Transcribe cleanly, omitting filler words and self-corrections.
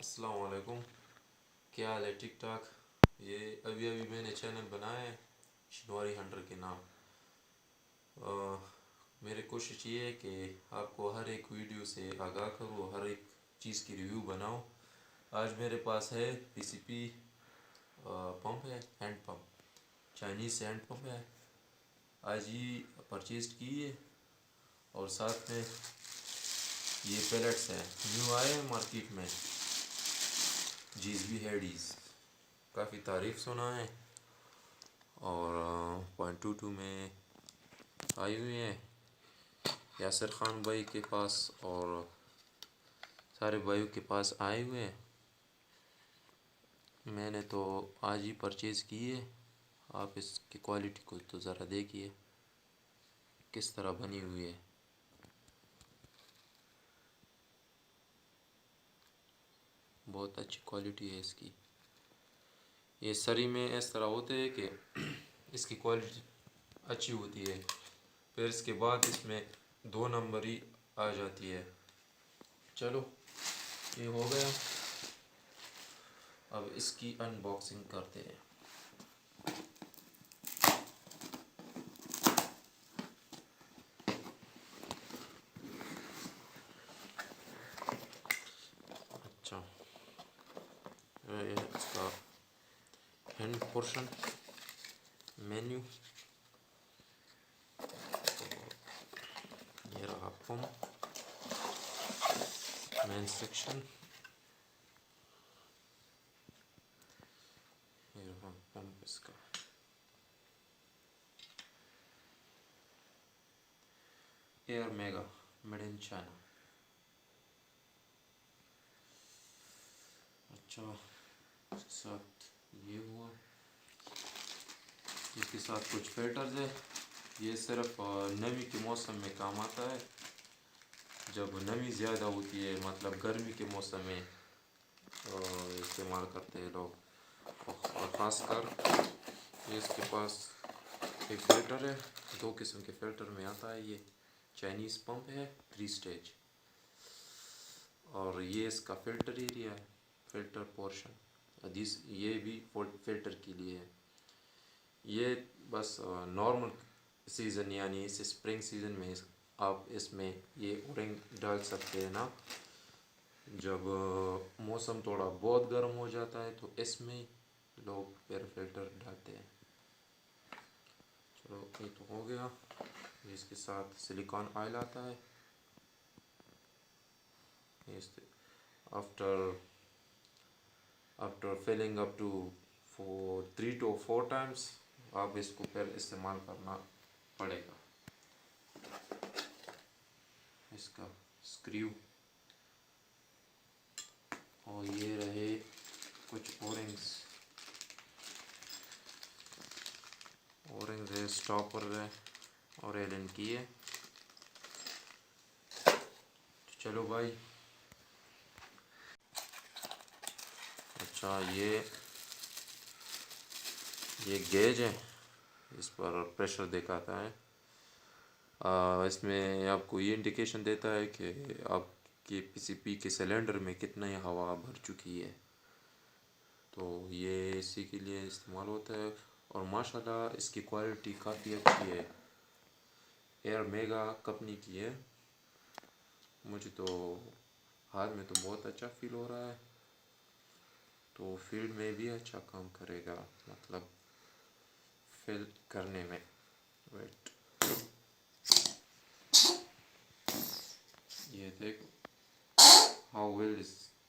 السلام علیکم. کیا حال ہے؟ ٹھیک ٹھاک. یہ ابھی میں نے چینل بنایا ہے شنواری ہنٹر کے نام. میری کوشش یہ ہے کہ آپ کو ہر ایک ویڈیو سے آگاہ کروں، ہر ایک چیز کی ریویو بناؤں. آج میرے پاس ہے پی سی پی پمپ ہے، hand pump, Chinese hand pump ہے. آج ہی پرچیز کی ہے، اور ساتھ میں یہ پیلٹس ہیں، نیو آئے ہیں مارکیٹ میں. جیز بھی ہیڈیز کافی تعریف سنا ہے، اور 0.22 میں آئی ہوئی ہیں یاسر خان بھائی کے پاس، اور سارے بھائیوں کے پاس آئے ہوئے ہیں. میں نے تو آج ہی پرچیز کی ہے. آپ اس کی کوالٹی کو تو ذرا دیکھیے کس طرح بنی ہوئی ہے. بہت اچھی کوالٹی ہے اس کی. یہ سری میں اس طرح ہوتے ہے کہ اس کی کوالٹی اچھی ہوتی ہے، پھر اس کے بعد اس میں 2 نمبری آ جاتی ہے. چلو یہ ہو گیا، اب اس کی ان باکسنگ کرتے ہیں. اچھا، اس کا ہینڈ پورشن، مینیو، یہ رہا پمپ، مین سیکشن، یہ رہا پمپ اس کا. Air mega made in China. اچھا، اس کے ساتھ یہ ہوا، اس کے ساتھ کچھ فلٹرز ہے. یہ صرف نمی کے موسم میں کام آتا ہے، جب نمی زیادہ ہوتی ہے، مطلب گرمی کے موسم میں استعمال کرتے ہیں لوگ. اور خاص کر اس کے پاس ایک فلٹر ہے، 2 قسم کے فلٹر میں آتا ہے. یہ چائنیز پمپ ہے 3 سٹیج، اور یہ اس کا فلٹر ایریا ہے، فلٹر پورشن. یہ بھی فلٹر کے لیے ہے. یہ بس نارمل سیزن، یعنی اس اسپرنگ سیزن میں آپ اس میں یہ اورنگ ڈال سکتے ہیں نا. جب موسم تھوڑا بہت گرم ہو جاتا ہے تو اس میں لوگ پھر فلٹر ڈالتے ہیں. چلو یہ تو ہو گیا. اس کے ساتھ سلیکان آئل آتا ہے. After filling up to 3 to 4 times آپ اس کو پھر استعمال کرنا پڑے گا. اس کا اسکریو، اور یہ رہے کچھ اورنگز ہے، اسٹاپر ہے، اور ایلن کی ہے. چلو بھائی. اچھا، یہ گیج ہے، اس پر پریشر دکھاتا ہے. اس میں آپ کو یہ انڈیکیشن دیتا ہے کہ آپ کے پی سی پی کے سلنڈر میں کتنا ہوا بھر چکی ہے. تو یہ اسی کے لیے استعمال ہوتا ہے. اور ماشاءاللہ اس کی کوالٹی کافی اچھی ہے. ایئر میگا کمپنی کی ہے. مجھے تو ہاتھ میں تو بہت اچھا فیل ہو رہا ہے. تو فیلڈ میں بھی اچھا کام کرے گا، مطلب فل کرنے میں. ویٹ، یہ دیکھو ہاؤ ویل